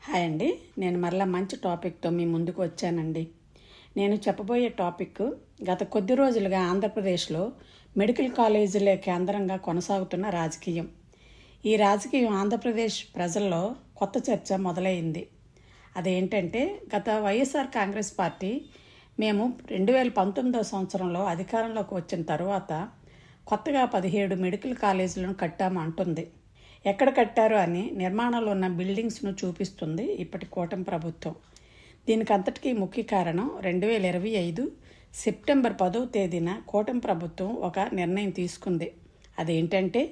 Hi అండి. నేను మరలా మంచి టాపిక్తో మీ ముందుకు వచ్చానండి. నేను చెప్పబోయే టాపిక్ గత కొద్ది రోజులుగా ఆంధ్రప్రదేశ్లో మెడికల్ కాలేజీలే కేంద్రంగా కొనసాగుతున్న రాజకీయం. ఈ రాజకీయం ఆంధ్రప్రదేశ్ ప్రజల్లో కొత్త చర్చ మొదలైంది. అదేంటంటే గత వైఎస్ఆర్ కాంగ్రెస్ పార్టీ మేము 2019 సంవత్సరంలో అధికారంలోకి వచ్చిన తర్వాత కొత్తగా 17 మెడికల్ కాలేజీలను కట్టాము అంటుంది. ఎక్కడ కట్టారు అని నిర్మాణంలో ఉన్న బిల్డింగ్స్ను చూపిస్తుంది ఇప్పటి కూటమి ప్రభుత్వం. దీనికి అంతటికీ ముఖ్య కారణం 2025 సెప్టెంబర్ 10వ తేదీన కూటమి ప్రభుత్వం ఒక నిర్ణయం తీసుకుంది. అదేంటంటే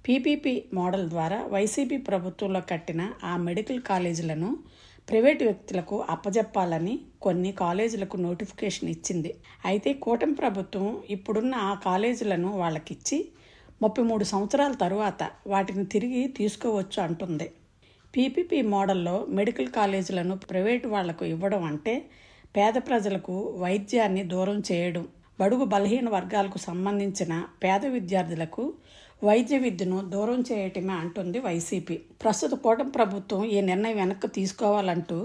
పీపీపీ మోడల్ ద్వారా వైసీపీ ప్రభుత్వంలో కట్టిన ఆ మెడికల్ కాలేజీలను ప్రైవేటు వ్యక్తులకు అప్పజెప్పాలని కొన్ని కాలేజీలకు నోటిఫికేషన్ ఇచ్చింది. అయితే కూటమి ప్రభుత్వం ఇప్పుడున్న ఆ కాలేజీలను వాళ్ళకిచ్చి 33 సంవత్సరాల తరువాత వాటిని తిరిగి తీసుకోవచ్చు అంటుంది. పీపీపీ మోడల్లో మెడికల్ కాలేజీలను ప్రైవేటు వాళ్లకు ఇవ్వడం అంటే పేద ప్రజలకు వైద్యాన్ని దూరం చేయడం, బడుగు బలహీన వర్గాలకు సంబంధించిన పేద విద్యార్థులకు వైద్య విద్యను దూరం చేయటమే అంటుంది వైసీపీ. ప్రస్తుత కూటమి ప్రభుత్వం ఈ నిర్ణయం వెనక్కి తీసుకోవాలంటూ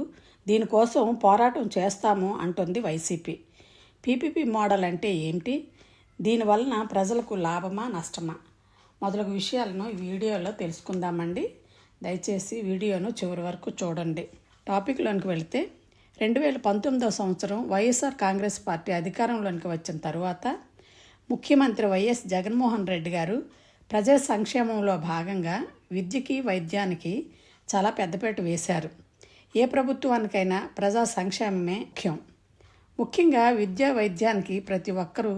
దీనికోసం పోరాటం చేస్తాము అంటుంది వైసీపీ. పీపీపీ మోడల్ అంటే ఏమిటి? దీనివలన ప్రజలకు లాభమా నష్టమా మొదలగు విషయాలను ఈ వీడియోలో తెలుసుకుందామండి. దయచేసి వీడియోను చివరి వరకు చూడండి. టాపిక్లోనికి వెళితే 2019 సంవత్సరం వైఎస్ఆర్ కాంగ్రెస్ పార్టీ అధికారంలోనికి వచ్చిన తరువాత ముఖ్యమంత్రి వైఎస్ జగన్మోహన్ రెడ్డి గారు ప్రజా సంక్షేమంలో భాగంగా విద్యకి వైద్యానికి చాలా పెద్దపీట వేశారు. ఏ ప్రభుత్వానికైనా ప్రజా సంక్షేమమే ముఖ్యం. ముఖ్యంగా విద్యా వైద్యానికి ప్రతి ఒక్కరూ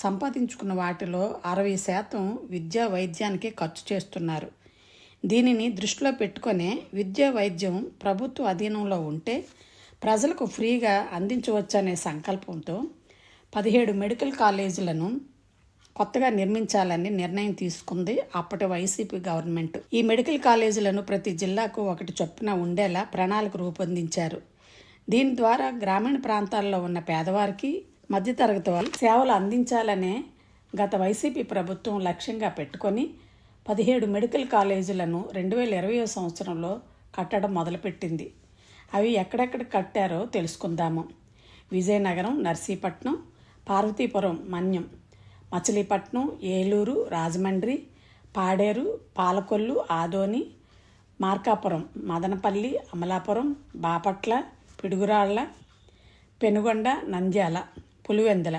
సంపాదించుకున్న వాటిలో 60% విద్యా వైద్యానికే ఖర్చు చేస్తున్నారు. దీనిని దృష్టిలో పెట్టుకునే విద్యా వైద్యం ప్రభుత్వ అధీనంలో ఉంటే ప్రజలకు ఫ్రీగా అందించవచ్చనే సంకల్పంతో 17 మెడికల్ కాలేజీలను కొత్తగా నిర్మించాలని నిర్ణయం తీసుకుంది అప్పటి వైసీపీ గవర్నమెంట్. ఈ మెడికల్ కాలేజీలను ప్రతి జిల్లాకు ఒకటి చొప్పున ఉండేలా ప్రణాళిక రూపొందించారు. దీని ద్వారా గ్రామీణ ప్రాంతాల్లో ఉన్న పేదవారికి, మధ్యతరగతి వాళ్ళు సేవలు అందించాలనే గత వైసీపీ ప్రభుత్వం లక్ష్యంగా పెట్టుకొని 17 మెడికల్ కాలేజీలను 2020 సంవత్సరంలో కట్టడం మొదలుపెట్టింది. అవి ఎక్కడెక్కడ కట్టారో తెలుసుకుందాము. విజయనగరం, నర్సీపట్నం, పార్వతీపురం, మన్యం, మచిలీపట్నం, ఏలూరు, రాజమండ్రి, పాడేరు, పాలకొల్లు, ఆదోని, మార్కాపురం, మదనపల్లి, అమలాపురం, బాపట్ల, పిడుగురాళ్ల, పెనుగొండ, నంద్యాల, పులివెందుల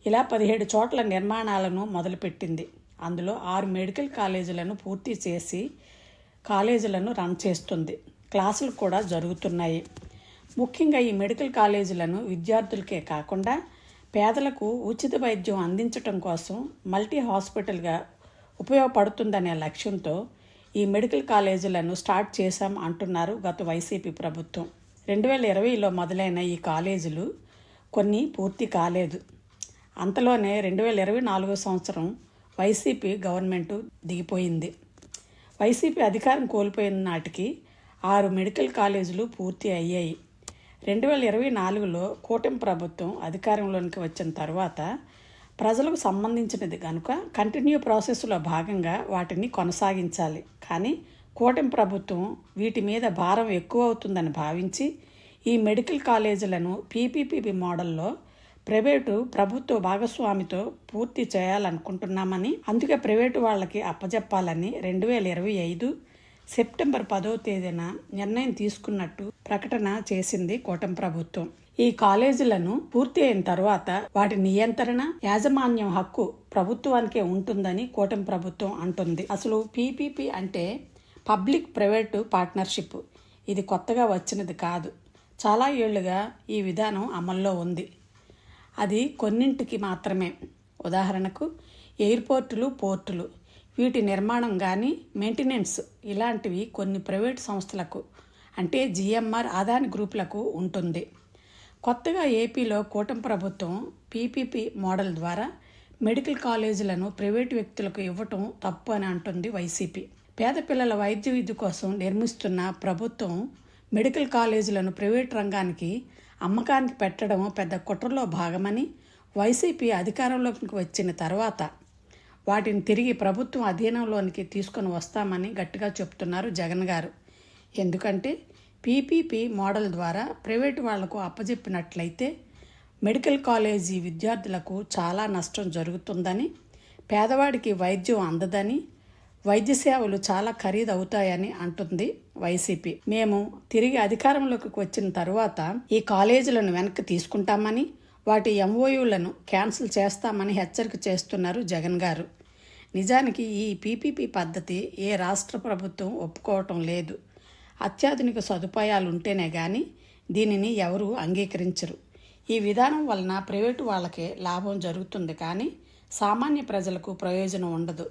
ఇలా 17 చోట్ల నిర్మాణాలను మొదలుపెట్టింది. అందులో 6 మెడికల్ కాలేజీలను పూర్తి చేసి కాలేజీలను రన్ చేస్తుంది. క్లాసులు కూడా జరుగుతున్నాయి. ముఖ్యంగా ఈ మెడికల్ కాలేజీలను విద్యార్థులకే కాకుండా పేదలకు ఉచిత వైద్యం అందించడం కోసం మల్టీ హాస్పిటల్గా ఉపయోగపడుతుందనే లక్ష్యంతో ఈ మెడికల్ కాలేజీలను స్టార్ట్ చేశాం అంటున్నారు గత వైసీపీ ప్రభుత్వం. 2020లో మొదలైన ఈ కాలేజీలు కొన్ని పూర్తి కాలేదు. అంతలోనే 2024 సంవత్సరం వైసీపీ గవర్నమెంట్ దిగిపోయింది. వైసీపీ అధికారం కోల్పోయిన నాటికి 6 మెడికల్ కాలేజీలు పూర్తి అయ్యాయి. 2024లో కూటమి ప్రభుత్వం అధికారంలోనికి వచ్చిన తర్వాత ప్రజలకు సంబంధించినది కనుక కంటిన్యూ ప్రాసెస్లో భాగంగా వాటిని కొనసాగించాలి. కానీ కూటమి ప్రభుత్వం వీటి మీద భారం ఎక్కువ అవుతుందని భావించి ఈ మెడికల్ కాలేజీలను పీపీపీ మోడల్లో ప్రైవేటు ప్రభుత్వ భాగస్వామితో పూర్తి చేయాలనుకుంటున్నామని, అందుకే ప్రైవేటు వాళ్ళకి అప్పజెప్పాలని 2025 సెప్టెంబర్ 10వ తేదీన నిర్ణయం తీసుకున్నట్టు ప్రకటన చేసింది కూటమి ప్రభుత్వం. ఈ కాలేజీలను పూర్తి అయిన తర్వాత వాటి నియంత్రణ, యాజమాన్యం హక్కు ప్రభుత్వానికే ఉంటుందని కూటమి ప్రభుత్వం అంటుంది. అసలు పీపీపీ అంటే పబ్లిక్ ప్రైవేటు పార్ట్నర్షిప్. ఇది కొత్తగా వచ్చినది కాదు. చాలా ఏళ్లుగా ఈ విధానం అమల్లో ఉంది. అది కొన్నింటికి మాత్రమే. ఉదాహరణకు ఎయిర్పోర్టులు, పోర్టులు, వీటి నిర్మాణం కానీ మెయింటెనెన్స్ ఇలాంటివి కొన్ని ప్రైవేటు సంస్థలకు అంటే జిఎంఆర్, అదాని గ్రూపులకు ఉంటుంది. కొత్తగా ఏపీలో కూటమి ప్రభుత్వం పీపీపీ మోడల్ ద్వారా మెడికల్ కాలేజీలను ప్రైవేటు వ్యక్తులకు ఇవ్వటం తప్పు అని అంటుంది వైసీపీ. పేద పిల్లల వైద్య విద్య కోసం నిర్మిస్తున్న ప్రభుత్వం మెడికల్ కాలేజీలను ప్రైవేటు రంగానికి అమ్మకానికి పెట్టడం పెద్ద కుట్రలో భాగమని వైసీపీ అధికారంలోకి వచ్చిన తర్వాత వాటిని తిరిగి ప్రభుత్వం అధీనంలోనికి తీసుకొని వస్తామని గట్టిగా చెప్తున్నారు జగన్ గారు. ఎందుకంటే పీపీపీ మోడల్ ద్వారా ప్రైవేటు వాళ్లకు అప్పజెప్పినట్లయితే మెడికల్ కాలేజీ విద్యార్థులకు చాలా నష్టం జరుగుతుందని, పేదవాడికి వైద్యం అందదని, వైద్య సేవలు చాలా ఖరీదు అవుతాయని అంటుంది వైసీపీ. మేము తిరిగి అధికారంలోకి వచ్చిన తరువాత ఈ కాలేజీలను వెనక్కి తీసుకుంటామని, వాటి ఎంఓయూలను క్యాన్సిల్ చేస్తామని హెచ్చరిక చేస్తున్నారు జగన్ గారు. నిజానికి ఈ పీపీపీ పద్ధతి ఏ రాష్ట్ర ప్రభుత్వం ఒప్పుకోవటం లేదు. అత్యాధునిక సదుపాయాలు ఉంటేనే కానీ దీనిని ఎవరూ అంగీకరించరు. ఈ విధానం వలన ప్రైవేటు వాళ్ళకే లాభం జరుగుతుంది కానీ సామాన్య ప్రజలకు ప్రయోజనం ఉండదు.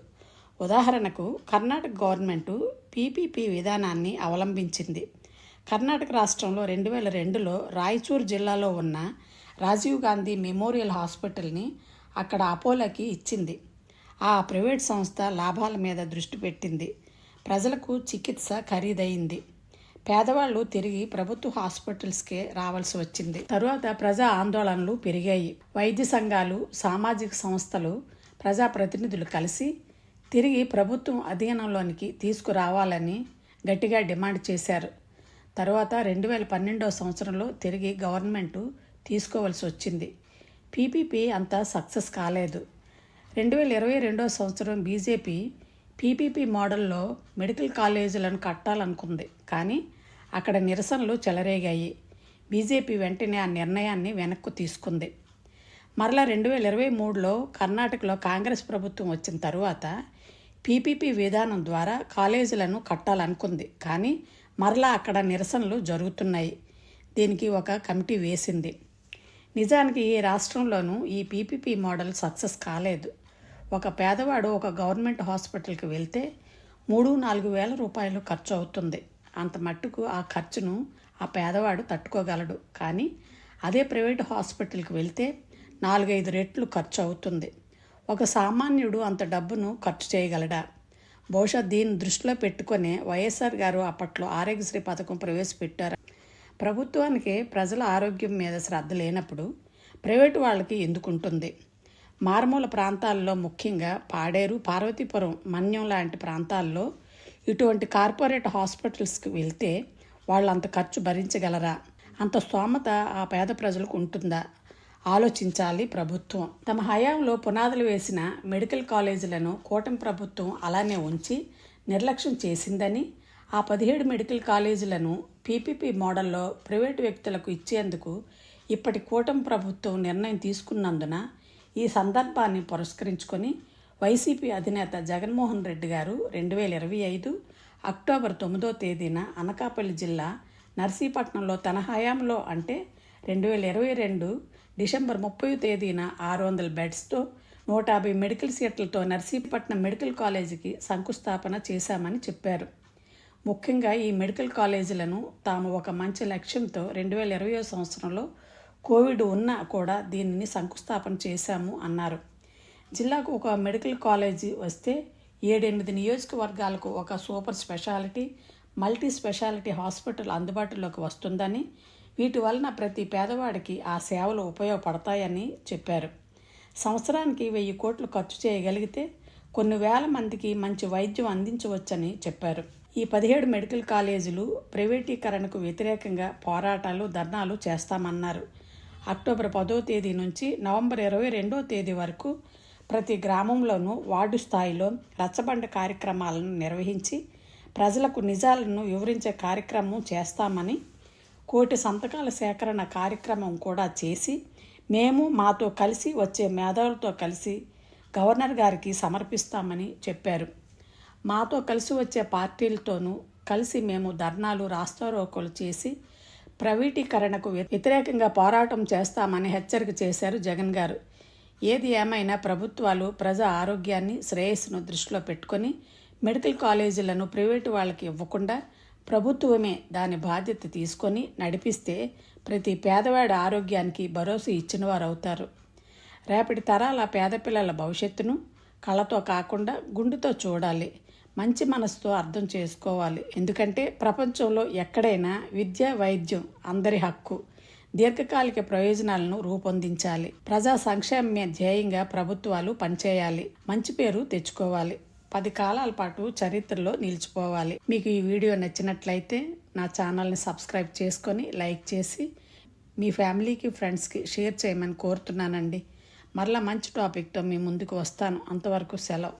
ఉదాహరణకు కర్ణాటక గవర్నమెంటు పీపీపీ విధానాన్ని అవలంబించింది. కర్ణాటక రాష్ట్రంలో 2002లో రాయచూరు జిల్లాలో ఉన్న రాజీవ్ గాంధీ మెమోరియల్ హాస్పిటల్ని అక్కడ అపోలోకి ఇచ్చింది. ఆ ప్రైవేట్ సంస్థ లాభాల మీద దృష్టి పెట్టింది. ప్రజలకు చికిత్స ఖరీదైంది. పేదవాళ్ళు తిరిగి ప్రభుత్వ హాస్పిటల్స్కే రావాల్సి వచ్చింది. తరువాత ప్రజా ఆందోళనలు పెరిగాయి. వైద్య సంఘాలు, సామాజిక సంస్థలు, ప్రజాప్రతినిధులు కలిసి తిరిగి ప్రభుత్వం అధీనంలోనికి తీసుకురావాలని గట్టిగా డిమాండ్ చేశారు. తర్వాత 2012 సంవత్సరంలో తిరిగి గవర్నమెంటు తీసుకోవాల్సి వచ్చింది. పీపీపీ అంతా సక్సెస్ కాలేదు. 2022 సంవత్సరం బీజేపీ పీపీపీ మోడల్లో మెడికల్ కాలేజీలను కట్టాలనుకుంది. కానీ అక్కడ నిరసనలు చెలరేగాయి. బీజేపీ వెంటనే ఆ నిర్ణయాన్ని వెనక్కు తీసుకుంది. మరలా 2023లో కర్ణాటకలో కాంగ్రెస్ ప్రభుత్వం వచ్చిన తరువాత పీపీపీ విధానం ద్వారా కాలేజీలను కట్టాలనుకుంది. కానీ మరలా అక్కడ నిరసనలు జరుగుతున్నాయి. దీనికి ఒక కమిటీ వేసింది. నిజానికి ఈ రాష్ట్రంలోనూ ఈ పీపీపీ మోడల్ సక్సెస్ కాలేదు. ఒక పేదవాడు ఒక గవర్నమెంట్ హాస్పిటల్కి వెళ్తే 3-4 వేల రూపాయలు ఖర్చు అవుతుంది. అంత మట్టుకు ఆ ఖర్చును ఆ పేదవాడు తట్టుకోగలడు. కానీ అదే ప్రైవేట్ హాస్పిటల్కి వెళ్తే 4-5 రెట్లు ఖర్చు అవుతుంది. ఒక సామాన్యుడు అంత డబ్బును ఖర్చు చేయగలడా? బహుశా దీన్ని దృష్టిలో పెట్టుకునే వైఎస్ఆర్ గారు అప్పట్లో ఆరోగ్యశ్రీ పథకం ప్రవేశపెట్టారు. ప్రభుత్వానికి ప్రజల ఆరోగ్యం మీద శ్రద్ధ లేనప్పుడు ప్రైవేటు వాళ్ళకి ఎందుకుంటుంది? మారుమూల ప్రాంతాల్లో, ముఖ్యంగా పాడేరు, పార్వతీపురం, మన్యం లాంటి ప్రాంతాల్లో ఇటువంటి కార్పొరేట్ హాస్పిటల్స్కి వెళ్తే వాళ్ళు అంత ఖర్చు భరించగలరా? అంత స్తోమత ఆ పేద ప్రజలకు ఉంటుందా? ఆలోచించాలి ప్రభుత్వం. తమ హయాంలో పునాదులు వేసిన మెడికల్ కాలేజీలను కూటమి ప్రభుత్వం అలానే ఉంచి నిర్లక్ష్యం చేసిందని, ఆ 17 మెడికల్ కాలేజీలను పీపీపీ మోడల్లో ప్రైవేటు వ్యక్తులకు ఇచ్చేందుకు ఇప్పటి కూటమి ప్రభుత్వం నిర్ణయం తీసుకున్నందున ఈ సందర్భాన్ని పురస్కరించుకొని వైసీపీ అధినేత జగన్మోహన్ రెడ్డి గారు 2025 అక్టోబర్ 9వ తేదీన అనకాపల్లి జిల్లా నర్సీపట్నంలో తన హయాంలో అంటే 2022 డిసెంబర్ 30వ తేదీన 600 బెడ్స్తో 150 మెడికల్ సీట్లతో నర్సీపట్నం మెడికల్ కాలేజీకి శంకుస్థాపన చేశామని చెప్పారు. ముఖ్యంగా ఈ మెడికల్ కాలేజీలను తాము ఒక మంచి లక్ష్యంతో 2020 సంవత్సరంలో కోవిడ్ ఉన్నా కూడా దీనిని శంకుస్థాపన చేశాము అన్నారు. జిల్లాకు ఒక మెడికల్ కాలేజీ వస్తే 7-8 నియోజకవర్గాలకు ఒక super speciality, multi speciality hospital అందుబాటులోకి వస్తుందని, వీటి వలన ప్రతి పేదవాడికి ఆ సేవలు ఉపయోగపడతాయని చెప్పారు. సంవత్సరానికి 1000 కోట్లు ఖర్చు చేయగలిగితే కొన్ని వేల మందికి మంచి వైద్యం అందించవచ్చని చెప్పారు. ఈ 17 మెడికల్ కాలేజీలు ప్రైవేటీకరణకు వ్యతిరేకంగా పోరాటాలు, ధర్నాలు చేస్తామన్నారు. అక్టోబర్ 10వ తేదీ నుంచి నవంబర్ 22వ తేదీ వరకు ప్రతి గ్రామంలోనూ వార్డు స్థాయిలో రచ్చబండ కార్యక్రమాలను నిర్వహించి ప్రజలకు నిజాలను వివరించే కార్యక్రమం చేస్తామని, 1 కోటి సంతకాల సేకరణ కార్యక్రమం కూడా చేసి మేము మాతో కలిసి వచ్చే మేధావులతో కలిసి గవర్నర్ గారికి సమర్పిస్తామని చెప్పారు. మాతో కలిసి వచ్చే పార్టీలతోనూ కలిసి మేము ధర్నాలు, రాస్తారోకోలు చేసి ప్రైవేటీకరణకు వ్యతిరేకంగా పోరాటం చేస్తామని హెచ్చరిక చేశారు జగన్ గారు. ఏది ఏమైనా ప్రభుత్వాలు ప్రజా ఆరోగ్యాన్ని, శ్రేయస్సును దృష్టిలో పెట్టుకొని మెడికల్ కాలేజీలను ప్రైవేటు వాళ్ళకి ఇవ్వకుండా ప్రభుత్వమే దాని బాధ్యత తీసుకొని నడిపిస్తే ప్రతి పేదవాడి ఆరోగ్యానికి భరోసా ఇచ్చిన వారు అవుతారు. రేపటి తరాల పేద పిల్లల భవిష్యత్తును కళ్ళతో కాకుండా గుండెతో చూడాలి, మంచి మనసుతో అర్థం చేసుకోవాలి. ఎందుకంటే ప్రపంచంలో ఎక్కడైనా విద్య, వైద్యం అందరి హక్కు. దీర్ఘకాలిక ప్రయోజనాలను రూపొందించాలి. ప్రజా సంక్షేమమే ధ్యేయంగా ప్రభుత్వాలు పనిచేయాలి. మంచి పేరు తెచ్చుకోవాలి. 10 కాలాల పాటు చరిత్రలో నిలిచిపోవాలి. మీకు ఈ వీడియో నచ్చినట్లయితే నా ఛానల్ని సబ్స్క్రైబ్ చేసుకొని లైక్ చేసి మీ ఫ్యామిలీకి ఫ్రెండ్స్కి షేర్ చేయమని కోరుతున్నానండి. మరలా మంచి టాపిక్తో మీ ముందుకు వస్తాను. అంతవరకు సెలవు.